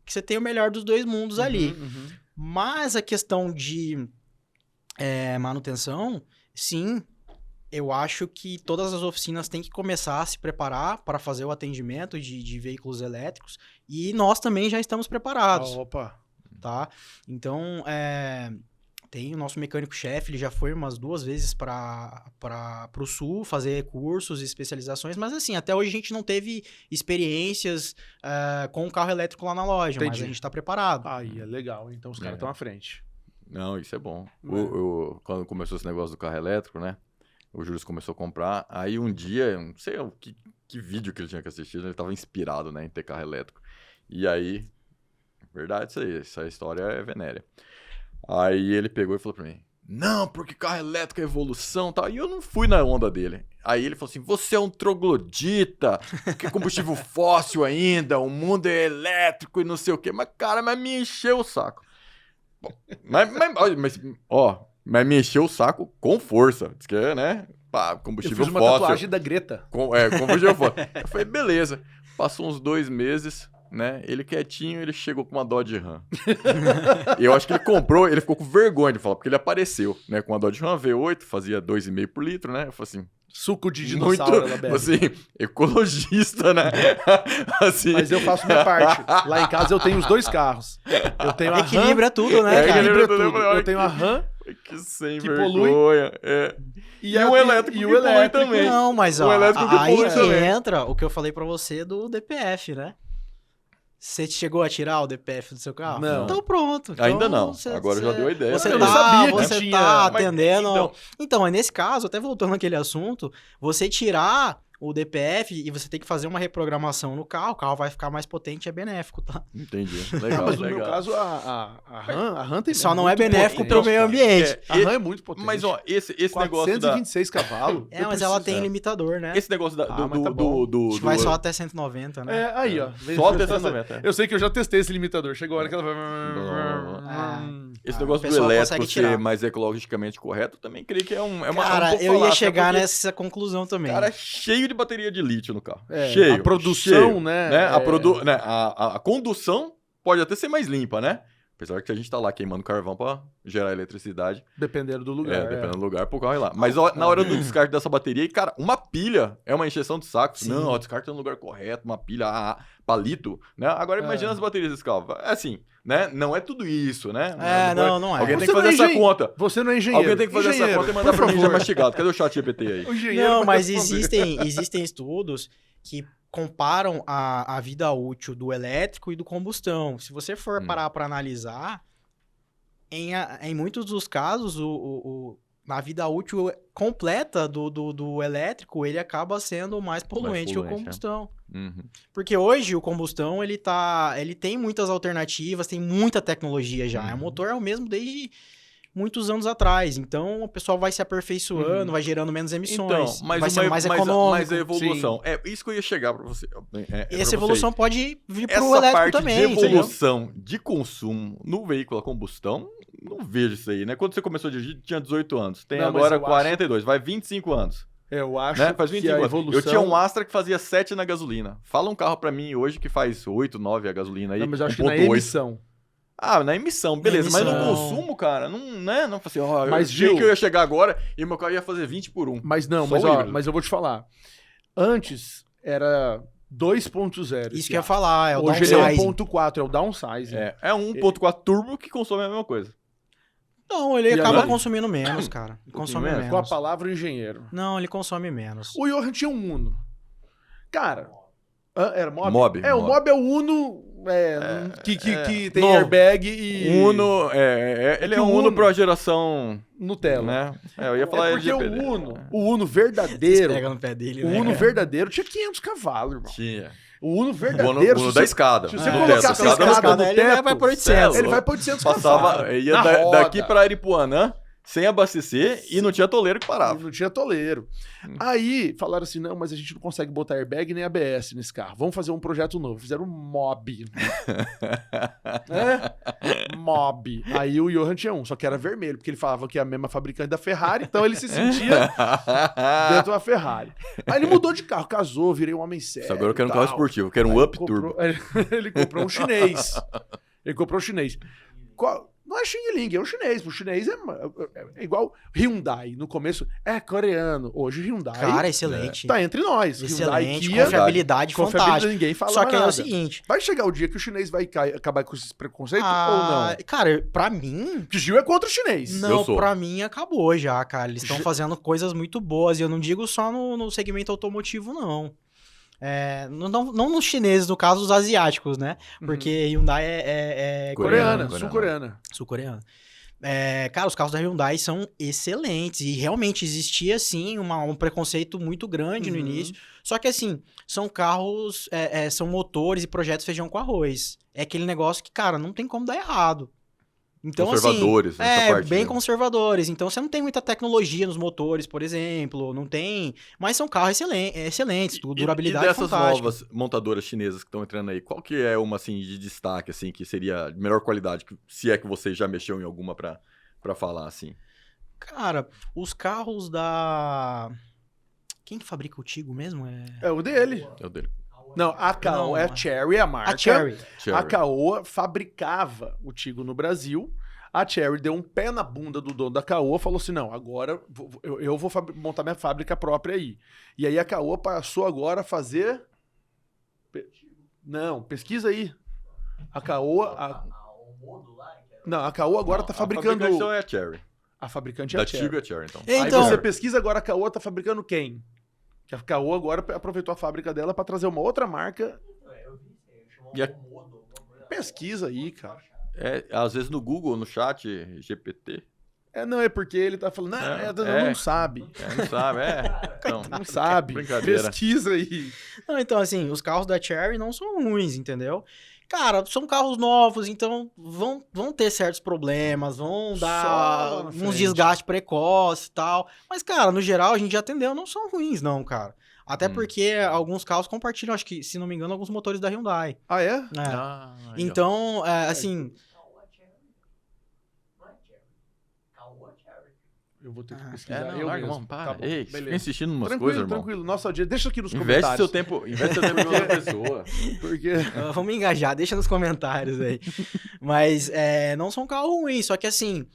que você tem o melhor dos dois mundos ali. Mas a questão de manutenção, sim, eu acho que todas as oficinas têm que começar a se preparar para fazer o atendimento de veículos elétricos, e nós também já estamos preparados. Opa! Tá? Então, tem o nosso mecânico-chefe, ele já foi umas 2 vezes para o sul fazer cursos e especializações, mas assim, até hoje a gente não teve experiências com o carro elétrico lá na loja, mas a gente está preparado. Aí, é legal. Então os caras estão à frente. Não, isso é bom. Quando começou esse negócio do carro elétrico, né? O Júlio começou a comprar. Aí um dia, não sei que vídeo que ele tinha que assistir, ele tava inspirado, né, em ter carro elétrico. E aí, verdade isso aí, essa história é venérea. Aí ele pegou e falou pra mim, não, porque carro elétrico é evolução e tal. E eu não fui na onda dele. Aí ele falou assim, você é um troglodita, que combustível fóssil ainda, o mundo é elétrico e não sei o quê. Mas, cara, me encheu o saco. Mas me encheu o saco com força. Diz que é, né? Pá, combustível eu fiz uma fóssil. tatuagem da Greta. Combustível fóssil. Eu falei, beleza. Passou uns 2 meses, né? Ele quietinho, ele chegou com uma Dodge Ram. Eu acho que ele comprou, ele ficou com vergonha de falar, porque ele apareceu, né? Com uma Dodge Ram V8, fazia 2,5 por litro, né? Eu falei assim... Suco de dinossauro, ela bebe. Assim, ecologista, né? Assim. Mas eu faço minha parte. Lá em casa eu tenho os 2 carros. Eu tenho a Equilibra tudo, né, cara? Equilibra tudo. Eu tenho a Ram, que sem que vergonha. Polui. E o elétrico que polui também. Não, mas ó, aí entra o que eu falei pra você do DPF, né? Você chegou a tirar o DPF do seu carro? Não. Então pronto. Então, ainda não. Agora já deu a ideia. Você eu não sabia que você tinha... tá atendendo... Mas, então, nesse caso, até voltando naquele assunto, você tirar o DPF e você tem que fazer uma reprogramação no carro, o carro vai ficar mais potente, é benéfico, tá? Entendi. Legal, mas no legal. meu caso, a Ram tem só não é benéfico pro meio ambiente. A Ram é muito potente. Mas, ó, esse negócio 426 cavalos. Mas ela tem limitador, né? Esse negócio Acho que vai só até 190, né? Aí, ó. Só até 190. Eu sei que eu já testei esse limitador. Chegou a hora que ela vai... Esse negócio do elétrico ser mais ecologicamente correto, também creio que é uma... Cara, eu ia chegar nessa conclusão também. Cara, cheio de bateria de lítio no carro. Cheio. A produção, né? A condução pode até ser mais limpa, né? Apesar que a gente tá lá queimando carvão pra gerar eletricidade. Dependendo do lugar. Dependendo do lugar, pro carro ir lá. Mas na hora do descarte dessa bateria, cara, uma pilha é uma encheção de saco. Sim. Não, o descarte é no lugar correto, uma pilha, palito, né? Agora imagina as baterias desse carro. É assim, né? Não é tudo isso, né? Não é. Alguém tem que fazer essa conta. Você não é engenheiro. Alguém tem que fazer essa conta e mandar pra mim já mastigado. Cadê o chat GPT aí? Não, mas existem estudos que comparam a vida útil do elétrico e do combustão. Se você for parar para analisar, em muitos dos casos, na vida útil completa do elétrico, ele acaba sendo mais poluente que o combustão. Uhum. Porque hoje o combustão, ele tem muitas alternativas, tem muita tecnologia já. O motor é o mesmo desde muitos anos atrás. Então, o pessoal vai se aperfeiçoando, vai gerando menos emissões, então, vai sendo mais econômico. Mas a evolução... Sim. É isso que eu ia chegar para você. Essa evolução pode vir para o elétrico também. Essa parte de evolução de consumo no veículo a combustão, não vejo isso aí, né? Quando você começou a dirigir, tinha 18 anos. Tem agora 42, vai 25 anos. Eu acho Faz 25 que a anos. evolução... Eu tinha um Astra que fazia 7 na gasolina. Fala um carro para mim hoje que faz 8, 9 a gasolina aí. Não, mas eu acho que na emissão. Na emissão, beleza. Mas no consumo, cara, não assim, mas que eu ia chegar agora e o meu carro ia fazer 20 por 1. Mas não, mas eu vou te falar. Antes era 2.0. Isso que eu ia falar, é o hoje downsizing. Hoje ele é 1.4, é o downsizing. É 1.4 turbo que consome a mesma coisa. Não, ele acaba consumindo menos, cara. Consome menos. Com a palavra engenheiro. Não, ele consome menos. O Johan tinha um Uno. Cara, era Mob? Mob. O Mob é o Uno... que tem airbag e... Uno, ele é um Uno pra geração... Nutella. Né? Eu ia falar porque o Uno verdadeiro... Pega no pé dele, o Uno verdadeiro tinha 500 cavalos, irmão. Tinha. O Uno verdadeiro... O Uno da escada. Se você colocar essa escada no teto... Ele vai por 800. Ele vai por 800 cavalos. Ia daqui pra Aripuanã, sem abastecer, e não tinha toleiro que parava. Não tinha toleiro. Aí falaram assim, não, mas a gente não consegue botar airbag nem ABS nesse carro. Vamos fazer um projeto novo. Fizeram um Mob. Mob. Aí o Johan tinha um, só que era vermelho, porque ele falava que é a mesma fabricante da Ferrari, então ele se sentia dentro de uma Ferrari. Aí ele mudou de carro, casou, virei um homem sério. Agora eu quero um carro esportivo, eu quero um Up Turbo. Ele comprou um chinês. Não é Xing Ling, é um chinês. O chinês é igual Hyundai. No começo é coreano. Hoje o Hyundai... Cara, excelente. Tá entre nós. Excelente, Hyundai, confiabilidade fantástica. Ninguém fala Só que nada. é o seguinte... Vai chegar o dia que o chinês vai acabar com esse preconceito ou não? Cara, pra mim... O Gil é contra o chinês. Não, pra mim acabou já, cara. Eles estão fazendo coisas muito boas. E eu não digo só no segmento automotivo, não. Não nos chineses, no caso, os asiáticos, né? Porque Hyundai é coreana, sul-coreana. Sul-coreana. Cara, os carros da Hyundai são excelentes e realmente existia, sim, um preconceito muito grande no início. Só que, assim, são carros, são motores e projetos feijão com arroz. É aquele negócio que, cara, não tem como dar errado. Então, Conservadores, assim, nessa parte, bem né? conservadores. Então, você não tem muita tecnologia nos motores, por exemplo, não tem... Mas são carros excelentes, durabilidade e dessas fantástica. novas montadoras chinesas que estão entrando aí, qual que é uma, assim, de destaque, assim, que seria de melhor qualidade, se é que você já mexeu em alguma pra falar, assim? Cara, os carros da... Quem que fabrica o Tigo mesmo? É o dele. É o dele. Não, a Caoa é a Chery, a marca. A Chery. A Caoa fabricava o Tigo no Brasil. A Chery deu um pé na bunda do dono da Caoa, falou assim, não, agora eu vou montar minha fábrica própria aí. E aí a Caoa passou agora a fazer... Não, pesquisa aí. A Caoa... Não, a Caoa agora tá fabricando... A fabricação é a Chery. A fabricante é Da a Chery. Tigo é a Chery, então. Então, Aí você pesquisa agora, a Caoa tá fabricando quem? Que a Caoa agora aproveitou a fábrica dela pra trazer uma outra marca. E a- Pesquisa aí, cara. às vezes no Google, no chat GPT, Não, é porque ele tá falando, não sabe. não sabe, Não, Não sabe. Brincadeira. Pesquisa aí. Não, então, assim, os carros da Chery não são ruins, entendeu? Cara, são carros novos, então vão ter certos problemas, vão Só dar lá na uns frente. desgastes precoces e tal. Mas, cara, no geral, a gente já atendeu, não são ruins, não, cara. Até porque alguns carros compartilham, acho que, se não me engano, alguns motores da Hyundai. Ah, é? É. Aí, ó. Então, assim... Eu vou ter que Ah. pesquisar. Não, larga, vamos, para. Tá bom, Ei, fica beleza. insistindo em umas Tranquilo, coisas, irmão. tranquilo. Nossa audiência, deixa aqui nos Investe comentários. seu tempo em outra pessoa. Porque... Vamos engajar, deixa nos comentários aí. Mas não são carros ruins, só que assim,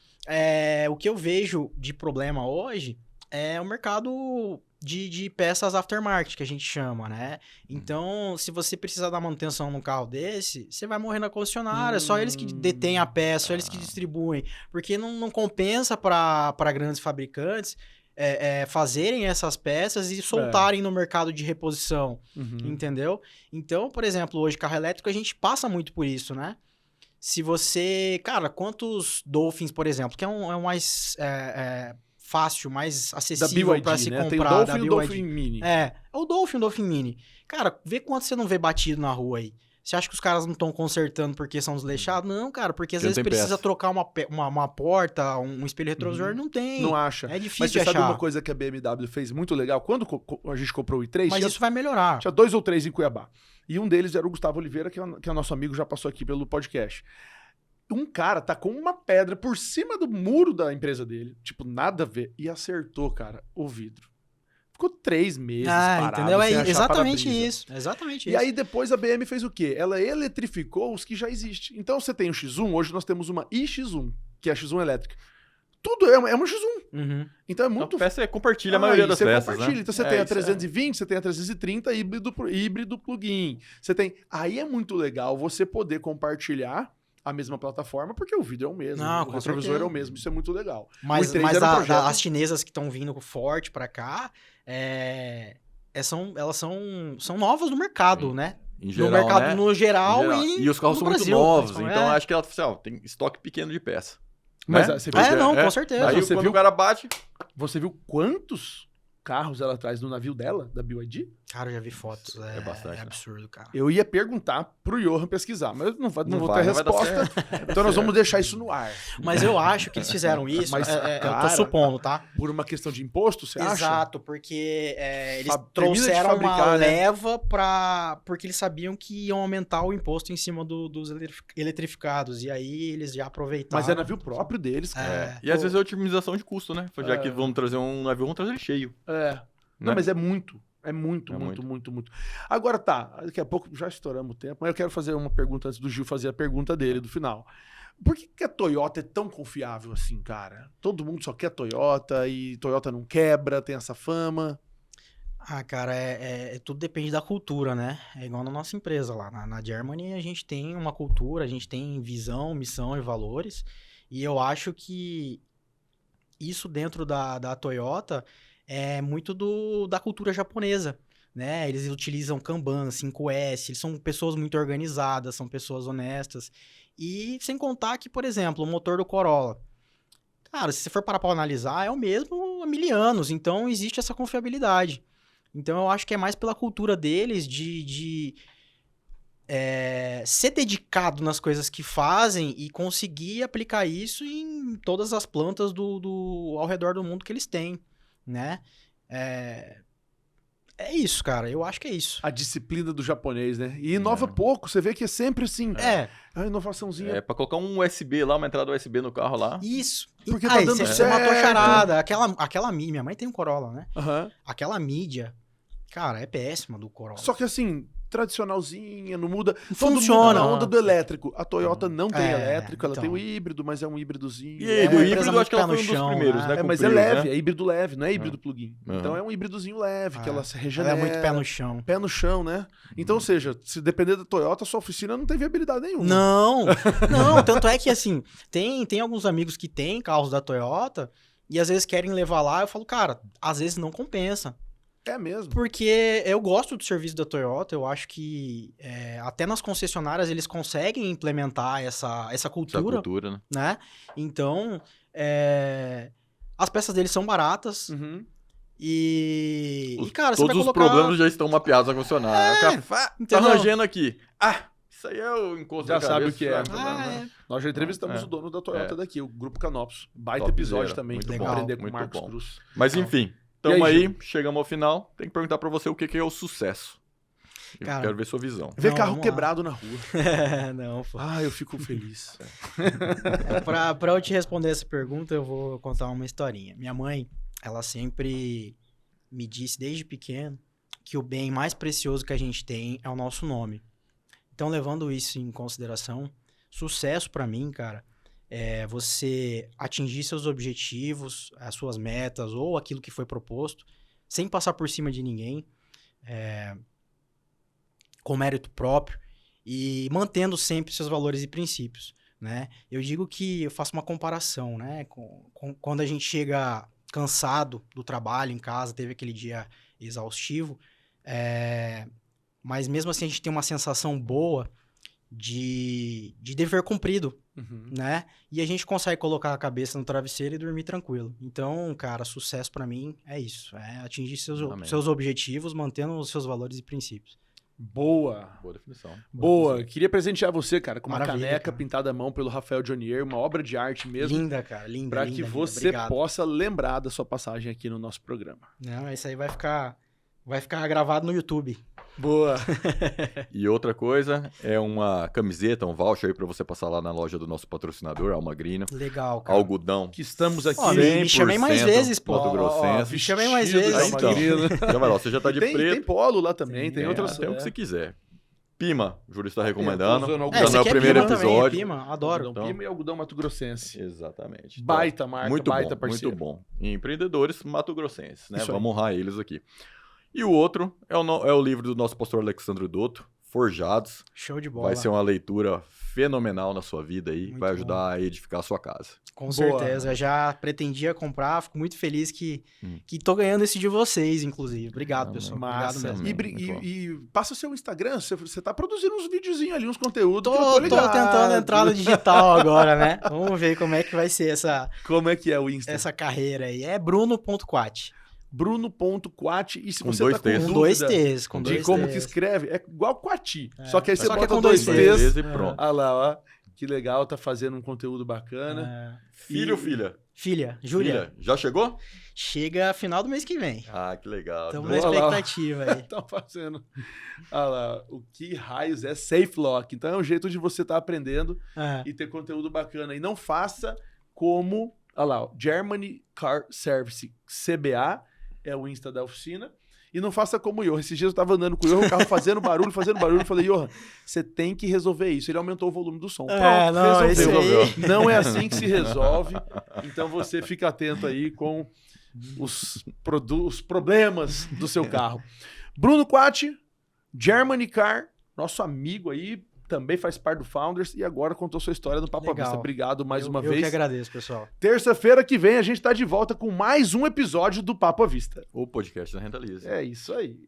o que eu vejo de problema hoje é o mercado de peças aftermarket, que a gente chama, né? Então, se você precisar dar manutenção num carro desse, você vai morrer na concessionária, só eles que detêm a peça, só eles que distribuem, porque não compensa para grandes fabricantes fazerem essas peças e soltarem no mercado de reposição, entendeu? Então, por exemplo, hoje carro elétrico a gente passa muito por isso, né? Se você... Cara, quantos Dolphins, por exemplo, que é um mais fácil, mais Da acessível BYD, para se né? comprar. Tem o Dolphin da e o BYD. Dolphin Mini. É o Dolphin Mini. Cara, vê quanto você não vê batido na rua aí. Você acha que os caras não estão consertando porque são desleixados? Não, cara, porque às Porque não vezes tem precisa peça. trocar uma porta, um espelho retrovisor, não tem. Não acha. É difícil Mas você de sabe achar. uma coisa que a BMW fez muito legal? Quando a gente comprou o i3, Mas isso vai melhorar. tinha 2 ou 3 em Cuiabá. E um deles era o Gustavo Oliveira, que é nosso amigo, já passou aqui pelo podcast. Um cara tacou uma pedra por cima do muro da empresa dele, tipo, nada a ver, e acertou, cara, o vidro. Ficou 3 meses parado, entendeu? sem É achar exatamente para-brisa. isso. Exatamente E isso. aí depois a BM fez o quê? Ela eletrificou os que já existem. Então você tem o X1, hoje nós temos uma iX1, que é a X1 elétrica. Tudo é uma X1. Uhum. Então é Então, muito... a peça compartilha a maioria Aí das você peças, compartilha. né? Então você tem a isso 320, você tem a 330 híbrido plug-in. Você tem... Aí é muito legal você poder compartilhar a mesma plataforma, porque o vidro é o mesmo, Não, o com retrovisor certeza. é o mesmo, isso é muito legal. Mas, O i3 mas era um projeto- as chinesas que estão vindo forte pra cá, elas são novas no mercado, Sim. né? Em geral, no mercado né? no geral, Em geral. e os carros no são muito Brasil, novos, principalmente. então acho que ela assim, tem estoque pequeno de peça. Mas né? você viu, Não, com certeza. Aí Mas você quando viu- o cara bate, você viu quantos carros ela traz no navio dela, da BYD? Cara, eu já vi fotos. É, bastante, né? absurdo, cara. Eu ia perguntar pro Johan pesquisar, mas não vou ter não vai dar resposta. certo. Então nós vamos deixar isso no ar. Mas eu acho que eles fizeram isso, Mas, eu cara, tô supondo, tá? Por uma questão de imposto, você acha? Exato, porque eles Termina de trouxeram uma fabricar, né? leva porque eles sabiam que iam aumentar o imposto em cima dos eletrificados. E aí eles já aproveitaram. Mas é navio próprio deles, cara. E às vezes é otimização de custo, né? Já que É. vamos trazer um navio, vamos trazer ele cheio. Não, né? mas é muito. É muito, É muito, muito. muito. Agora tá, daqui a pouco já estouramos o tempo, mas eu quero fazer uma pergunta antes do Gil fazer a pergunta dele do final. Por que a Toyota é tão confiável assim, cara? Todo mundo só quer Toyota e Toyota não quebra, tem essa fama. Ah, cara, tudo depende da cultura, né? É igual na nossa empresa lá. Na Germany a gente tem uma cultura, a gente tem visão, missão e valores. E eu acho que isso dentro da Toyota é muito da cultura japonesa, né? Eles utilizam Kanban, 5S, eles são pessoas muito organizadas, são pessoas honestas. E sem contar que, por exemplo, o motor do Corolla. Cara, se você for parar pra analisar, é o mesmo há 1000 anos. Então, existe essa confiabilidade. Então, eu acho que é mais pela cultura deles de ser dedicado nas coisas que fazem e conseguir aplicar isso em todas as plantas ao redor do mundo que eles têm, né? É isso, cara. Eu acho que é isso. A disciplina do japonês, né? E inova pouco. Você vê que é sempre assim. A inovaçãozinha. É pra colocar um USB lá, uma entrada USB no carro lá. Isso. Porque tá dando Você certo. matou a charada. Aquela mídia. Minha mãe tem um Corolla, né? Aham. Aquela mídia, cara, é péssima do Corolla. Só que assim, tradicionalzinha, não muda. Funciona. Todo mundo na onda do elétrico. A Toyota não tem elétrico, ela então. tem o híbrido, mas é um híbridozinho. E aí, do empresa híbrido, eu muito acho que ela pé foi no um dos chão, primeiros, né? né? Mas com é Prius, leve, né? é híbrido leve, não é híbrido plug-in. Uhum. Então é um híbridozinho leve, que ela se Ela regenera. é muito pé no chão. Pé no chão, né? Então, ou seja, se depender da Toyota, sua oficina não tem viabilidade nenhuma. Não, tanto é que assim, tem alguns amigos que têm carros da Toyota e às vezes querem levar lá, eu falo, cara, às vezes não compensa. É mesmo. Porque eu gosto do serviço da Toyota, eu acho que até nas concessionárias eles conseguem implementar essa cultura, né? Então, as peças deles são baratas e cara, você vai Todos os colocar... problemas já estão mapeados na concessionária. Tá entendeu? arranjando aqui. Isso aí é o encosto Já da sabe cabeça, o que é. né? Nós já entrevistamos o dono da Toyota daqui, o Grupo Canopus. Baita Topzera, episódio também. muito Pra bom, aprender com o muito Marcos bom. Cruz. Mas Legal. enfim, E tamo aí, aí, chegamos ao final. Tem que perguntar pra você o que é o sucesso. Eu Cara, quero ver sua visão. Ver Não, carro vamos lá. quebrado na rua. Não, pô. Eu fico feliz. Pra eu te responder essa pergunta, eu vou contar uma historinha. Minha mãe, ela sempre me disse desde pequeno que o bem mais precioso que a gente tem é o nosso nome. Então, levando isso em consideração, sucesso pra mim, cara, é você atingir seus objetivos, as suas metas ou aquilo que foi proposto, sem passar por cima de ninguém, com mérito próprio e mantendo sempre seus valores e princípios, né? Eu digo que eu faço uma comparação, né? Quando a gente chega cansado do trabalho em casa, teve aquele dia exaustivo, mas mesmo assim a gente tem uma sensação boa de dever cumprido, né? E a gente consegue colocar a cabeça no travesseiro e dormir tranquilo. Então, cara, sucesso pra mim é isso, é atingir seus objetivos, mantendo os seus valores e princípios. Boa. Boa definição. Boa. Queria presentear você, cara, com uma Maravilha, caneca cara. pintada à mão pelo Rafael Jonier, uma obra de arte mesmo. Linda, cara, linda. Pra linda, que linda. você Obrigado. possa lembrar da sua passagem aqui no nosso programa. Não, isso aí vai ficar gravado no YouTube. Boa. E outra coisa, é uma camiseta, um voucher aí pra você passar lá na loja do nosso patrocinador, Almagrino. Legal, cara. Algodão. Que estamos aqui. Ó, me chamei mais 100% vezes, pô. Mato Grossense. Me chamei mais vestido vezes. de Almagrino. Já vai lá, você já tá de Tem preto. polo lá também, tem outras... Tem o que você quiser. Pima, o Júlio está tô recomendando. usando algodão. Já esse não é o aqui primeiro Pima também, episódio. Pima, adoro. Algodão Pima e algodão mato-grossense. Exatamente. Baita marca, muito baita bom, parceiro. muito bom. E empreendedores mato-grossenses, né? Isso aí. Vamos honrar eles aqui. E o outro é o livro do nosso pastor Alexandre Dotto, Forjados. Show de bola. Vai ser uma leitura fenomenal na sua vida aí, Muito vai bom. ajudar a edificar a sua casa. Com Boa. certeza. Eu já pretendia comprar, fico muito feliz que tô ganhando esse de vocês, inclusive. Obrigado, pessoal. Obrigado Massa. mesmo. Muito bom. Passa o seu Instagram, você tá produzindo uns videozinhos ali, uns conteúdos. Tô que eu tô ligado. tentando entrar no digital agora, né? Vamos ver como é que vai ser Como é que é o Insta? essa carreira aí. É bruno.quat. Bruno.quat. E se Com você dois tá com T's. Com dúvida 2 T's. Com de dois como T's. que escreve, é igual Quati. Só que aí você Só que bota é com dois dois T's. vezes e pronto. Olha lá, ó. Que legal, tá fazendo um conteúdo bacana. Filho ou filha? Filha, Júlia, Filha, já chegou? chega final do mês que vem. Ah, que legal. Estamos Boa na lá. expectativa aí. Tá fazendo. Olha lá, o que raios é Safe Lock? Então é um jeito de você estar aprendendo Ah, e ter conteúdo bacana. E não faça como, olha lá, ó, Germany Car Service, CBA, é o Insta da oficina. E não faça como o Johan. Esses dias eu tava andando com o Johan, o carro fazendo barulho. Eu falei, Johan, você tem que resolver isso. Ele aumentou o volume do som. Pronto, não, esse resolveu. aí... Não é assim que se resolve. Então você fica atento aí com os problemas do seu carro. Bruno Quat, Germany Car, nosso amigo aí, também faz parte do Founders e agora contou sua história no Papo à Legal. Vista. Obrigado mais uma Eu vez. que agradeço, pessoal. Terça-feira que vem a gente tá de volta com mais um episódio do Papo à Vista. O podcast da Rentalize. É isso aí.